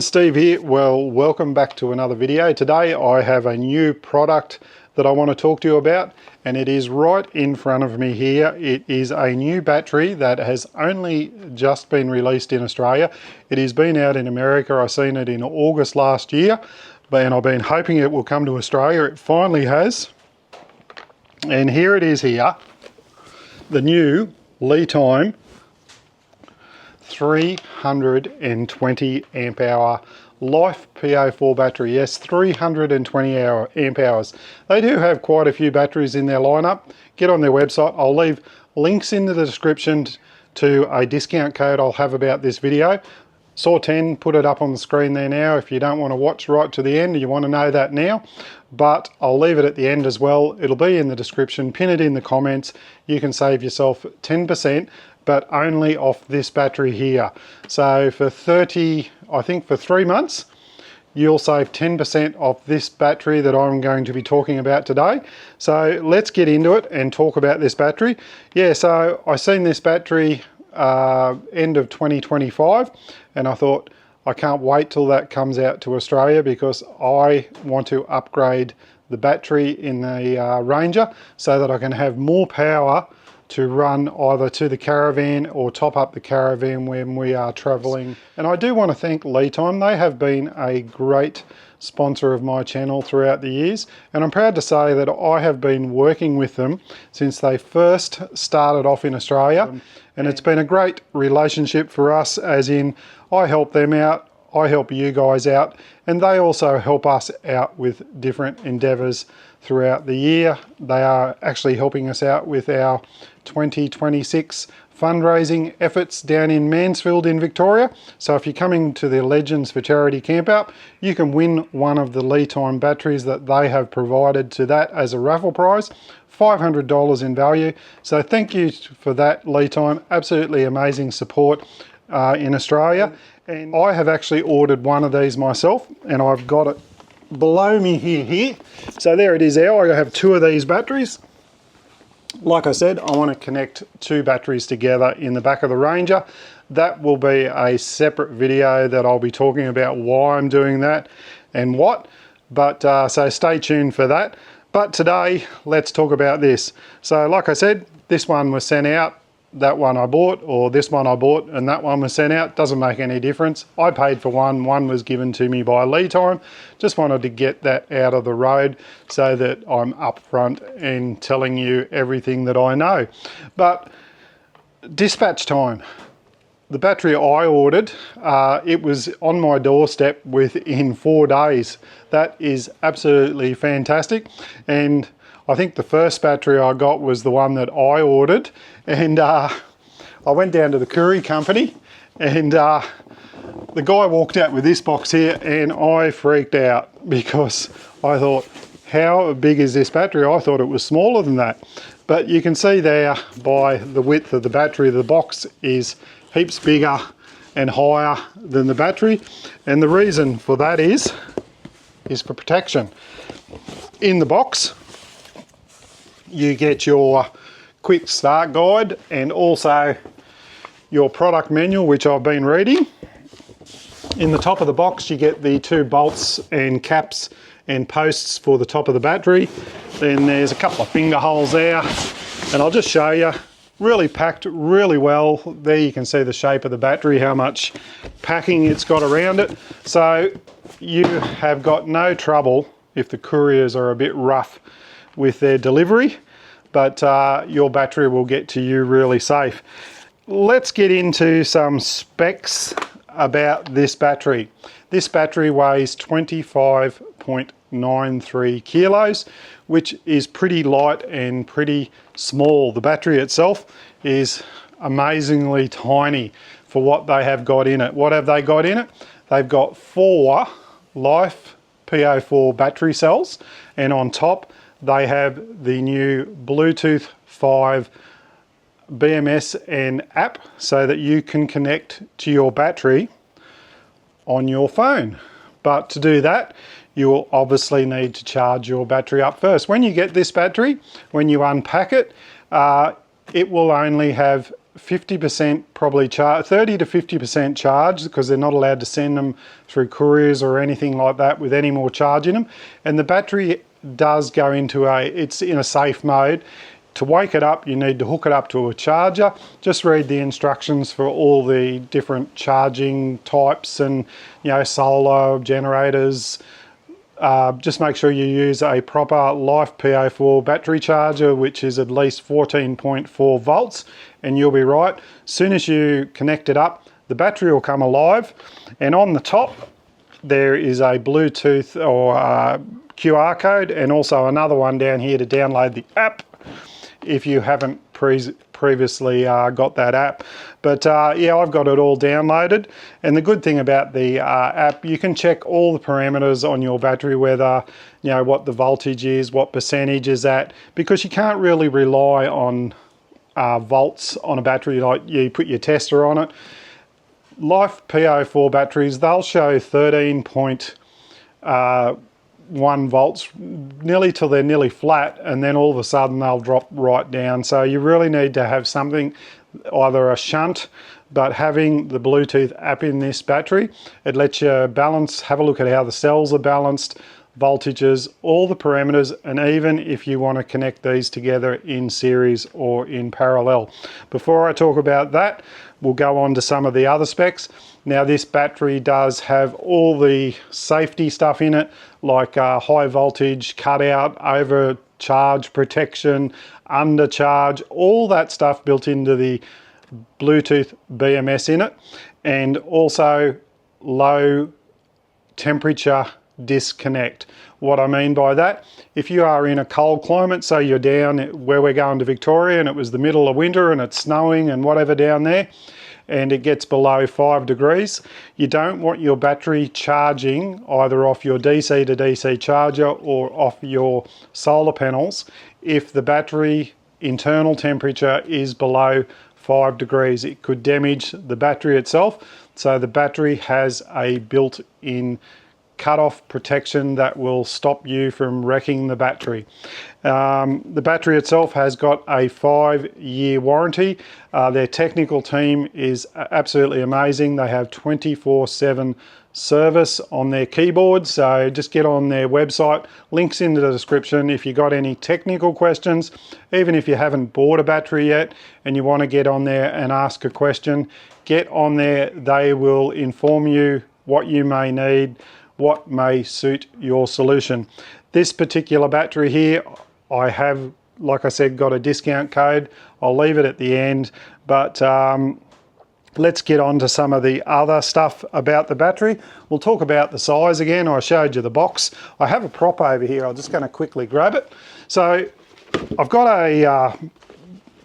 Steve here. Well, welcome back to another video. Today I have a new product that I want to talk to you about, and it is right in front of me here. It is a new battery that has only just been released in Australia. It has been out in America. I seen it in August last year, and I've been hoping it will come to Australia. It finally has, and here it is here, the new LiTime 320 amp hour Life PO4 battery. Yes, 320 amp hours. They do have quite a few batteries in their lineup. Get on their website. I'll leave links in the description to a discount code I'll have about this video. SAW10, put it up on the screen there now if you don't want to watch right to the end, you want to know that now. But I'll leave it at the end as well. It'll be in the description, pin it in the comments. You can save yourself 10%, but only off this battery here. So for 3 months, you'll save 10% off this battery that I'm going to be talking about today. So let's get into it and talk about this battery. Yeah, so I seen this battery end of 2025, and I thought I can't wait till that comes out to Australia because I want to upgrade the battery in the Ranger so that I can have more power to run either to the Caravan or top up the Caravan when we are traveling. And I do want to thank LiTime. They have been a great sponsor of my channel throughout the years, and I'm proud to say that I have been working with them since they first started off in Australia, and it's been a great relationship for us, as in I help them out, I help you guys out, and they also help us out with different endeavors throughout the year. They are actually helping us out with our 2026 fundraising efforts down in Mansfield in Victoria. So if you're coming to the Legends for Charity camp out, you can win one of the LiTime batteries that they have provided to that as a raffle prize, $500 in value. So thank you for that, LiTime. Absolutely amazing support in Australia. And I have actually ordered one of these myself, and I've got it below me here. So there it is there. I have 2 of these batteries. Like I said, I want to connect 2 batteries together in the back of the Ranger. That will be a separate video that I'll be talking about why I'm doing that and what. But so stay tuned for that. But today, let's talk about this. So like I said, this one was sent out, that one I bought, or this one I bought and that one was sent out. Doesn't make any difference. I paid for one was given to me by LiTime. Just wanted to get that out of the road so that I'm upfront and telling you everything that I know. But dispatch time. The battery I ordered, it was on my doorstep within 4 days. That is absolutely fantastic. And I think the first battery I got was the one that I ordered, and I went down to the courier company, and the guy walked out with this box here, and I freaked out because I thought, how big is this battery? I thought it was smaller than that. But you can see there by the width of the battery, the box is heaps bigger and higher than the battery, and the reason for that is for protection. In the box, you get your quick start guide and also your product manual, which I've been reading. In the top of the box, you get the 2 bolts and caps and posts for the top of the battery. Then there's a couple of finger holes there, and I'll just show you. Really packed really well. There you can see the shape of the battery, how much packing it's got around it. So you have got no trouble if the couriers are a bit rough with their delivery, but your battery will get to you really safe. Let's get into some specs about this battery. This battery weighs 25.93 kilos, which is pretty light and pretty small. The battery itself is amazingly tiny for what they have got in it. What have they got in it? They've got 4 Life PO4 battery cells, and on top they have the new Bluetooth 5 BMS and app so that you can connect to your battery on your phone. But to do that, you will obviously need to charge your battery up first. When you get this battery, when you unpack it, it will only have 50% probably charge, 30 to 50% charged, because they're not allowed to send them through couriers or anything like that with any more charge in them. And the battery does go into it's in a safe mode. To wake it up, you need to hook it up to a charger. Just read the instructions for all the different charging types and, you know, solar generators. Just make sure you use a proper LiFePO4 battery charger, which is at least 14.4 volts, and you'll be right. As soon as you connect it up, the battery will come alive, and on the top there is a Bluetooth or QR code, and also another one down here to download the app if you haven't previously got that app. But yeah, I've got it all downloaded, and the good thing about the app, you can check all the parameters on your battery, whether, you know, what the voltage is, what percentage is at, because you can't really rely on volts on a battery. Like, you put your tester on it. LiFePO4 batteries, they'll show 13.1 volts nearly till they're nearly flat, and then all of a sudden they'll drop right down. So you really need to have something, either a shunt, but having the Bluetooth app in this battery, it lets you balance, have a look at how the cells are balanced, voltages, all the parameters, and even if you want to connect these together in series or in parallel. Before I talk about that, we'll go on to some of the other specs. Now, this battery does have all the safety stuff in it, like high voltage cutout, overcharge protection, undercharge, all that stuff built into the Bluetooth BMS in it, and also low temperature disconnect. What I mean by that, if you are in a cold climate, so you're down where we're going to Victoria and it was the middle of winter and it's snowing and whatever down there, and it gets below 5 degrees, you don't want your battery charging either off your DC to DC charger or off your solar panels if the battery internal temperature is below 5 degrees. It could damage the battery itself. So the battery has a built-in cut-off protection that will stop you from wrecking the battery. The battery itself has got a 5-year warranty. Their technical team is absolutely amazing. They have 24/7 service on their keyboard, so just get on their website, links in the description. If you got any technical questions, even if you haven't bought a battery yet and you want to get on there and ask a question, get on there. They will inform you what you may need, what may suit your solution. This particular battery here, I have, like I said, got a discount code. I'll leave it at the end, but let's get on to some of the other stuff about the battery. We'll talk about the size again. I showed you the box. I have a prop over here. I'm just going to quickly grab it. So I've got a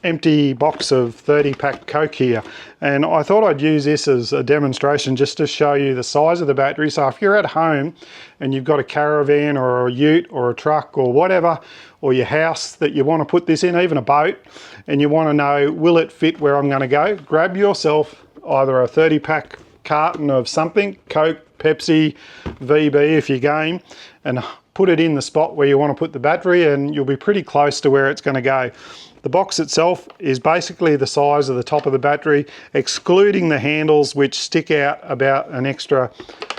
empty box of 30-pack Coke here, and I thought I'd use this as a demonstration just to show you the size of the battery. So if you're at home and you've got a caravan or a ute or a truck or whatever, or your house that you want to put this in, even a boat, and you want to know, will it fit where I'm going to go? Grab yourself either a 30-pack carton of something, Coke, Pepsi, VB if you're game, and put it in the spot where you want to put the battery, and you'll be pretty close to where it's going to go. The box itself is basically the size of the top of the battery, excluding the handles, which stick out about an extra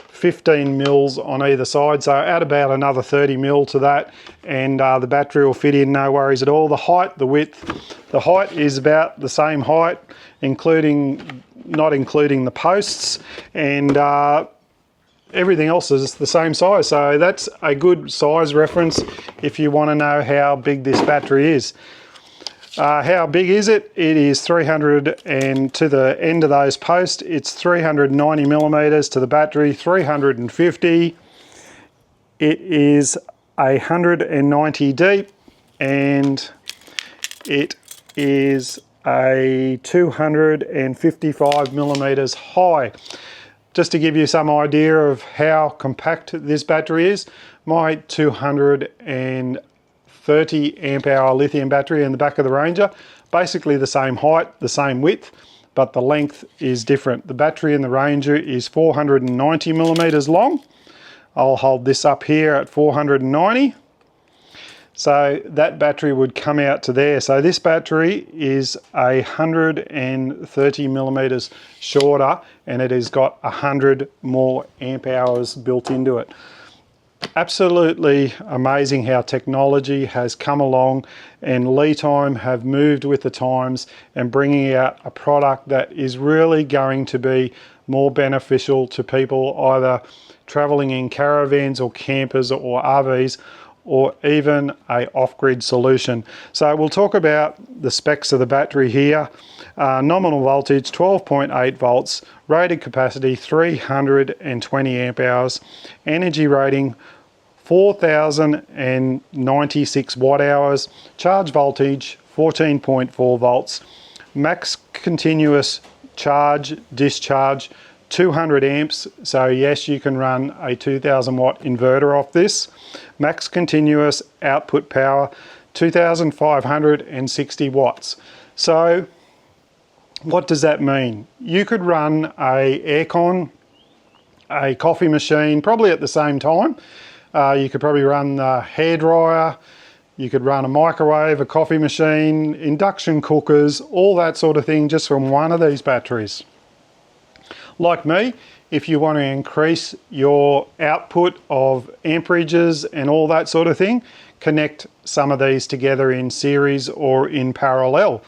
15 mils on either side. So add about another 30 mil to that, and the battery will fit in, no worries at all. The height, the width, the height is about the same height, not including the posts, and everything else is the same size. So that's a good size reference if you want to know how big this battery is. How big is it? It is 300, and to the end of those posts, it's 390 millimeters to the battery, 350. It is 190 deep, and it is a 255 millimeters high. Just to give you some idea of how compact this battery is, my 230 amp hour lithium battery in the back of the Ranger, basically the same height, the same width, but the length is different. The battery in the Ranger is 490 millimeters long. I'll hold this up here at 490. So that battery would come out to there. So this battery is 130 millimeters shorter, and it has got 100 more amp hours built into it. Absolutely amazing how technology has come along, and LiTime have moved with the times and bringing out a product that is really going to be more beneficial to people either traveling in caravans or campers or RVs, or even a off-grid solution. So we'll talk about the specs of the battery here. Nominal voltage 12.8 volts, rated capacity 320 amp hours, energy rating 4096 watt hours, charge voltage 14.4 volts, max continuous charge discharge 200 amps. So yes, you can run a 2000 watt inverter off this. Max continuous output power 2560 watts. So what does that mean? You could run a aircon, a coffee machine, probably at the same time. You could probably run the hairdryer, you could run a microwave, a coffee machine, induction cookers, all that sort of thing just from one of these batteries. Like me, if you want to increase your output of amperages and all that sort of thing, connect some of these together in series or in parallel.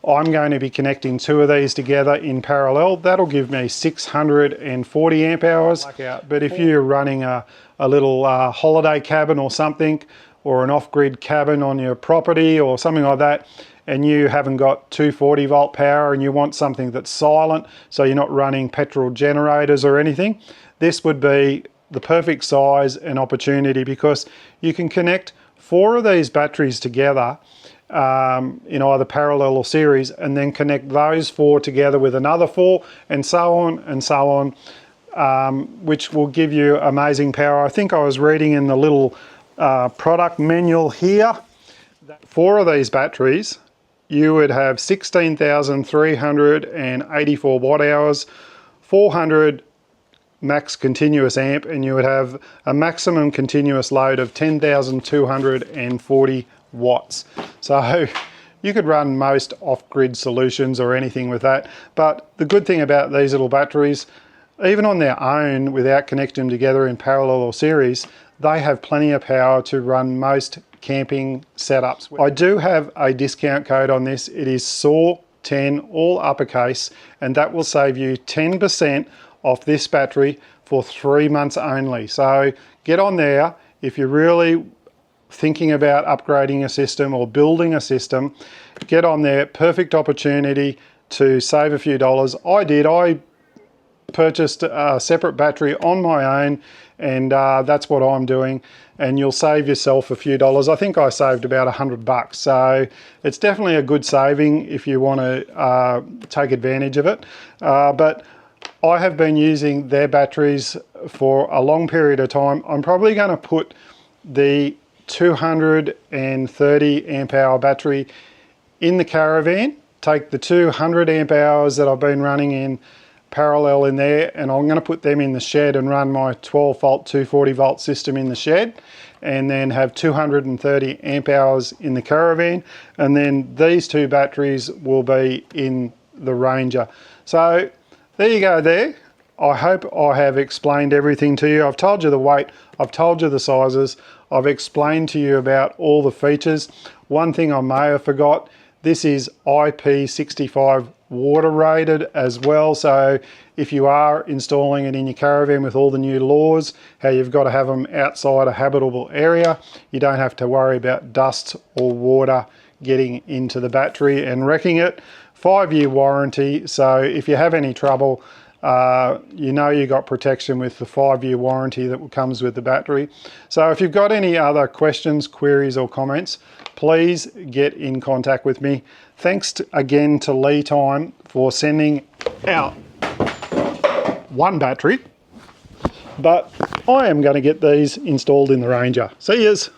I'm going to be connecting two of these together in parallel. That'll give me 640 amp hours. But if you're running a little holiday cabin or something, or an off-grid cabin on your property or something like that, and you haven't got 240 volt power and you want something that's silent, so you're not running petrol generators or anything, this would be the perfect size and opportunity, because you can connect 4 of these batteries together in either parallel or series, and then connect those 4 together with another 4, and so on and so on, which will give you amazing power. I think I was reading in the little product manual here, 4 of these batteries, you would have 16,384 watt hours, 400 max continuous amp, and you would have a maximum continuous load of 10,240 watts. So you could run most off-grid solutions or anything with that. But the good thing about these little batteries, even on their own without connecting them together in parallel or series, they have plenty of power to run most camping setups. I do have a discount code on this. It is SAW10, all uppercase, and that will save you 10% off this battery for 3 months only. So get on there if you're really thinking about upgrading a system or building a system. Get on there. Perfect opportunity to save a few dollars. I purchased a separate battery on my own, and that's what I'm doing, and you'll save yourself a few dollars. I think I saved about $100, so it's definitely a good saving if you want to take advantage of it. But I have been using their batteries for a long period of time. I'm probably going to put the 230 amp hour battery in the Caravan, take the 200 amp hours that I've been running in parallel in there, and I'm going to put them in the shed and run my 12 volt 240 volt system in the shed, and then have 230 amp hours in the Caravan, and then these 2 batteries will be in the Ranger. So there you go there. I hope I have explained everything to you. I've told you the weight, I've told you the sizes, I've explained to you about all the features. One thing I may have forgot, this is IP65 water rated as well, so if you are installing it in your Caravan with all the new laws, how you've got to have them outside a habitable area, you don't have to worry about dust or water getting into the battery and wrecking it. 5-year warranty, so if you have any trouble, you know you got protection with the 5-year warranty that comes with the battery. So if you've got any other questions, queries or comments, please get in contact with me. Thanks again to LiTime for sending out 1 battery, but I am going to get these installed in the Ranger. See yous.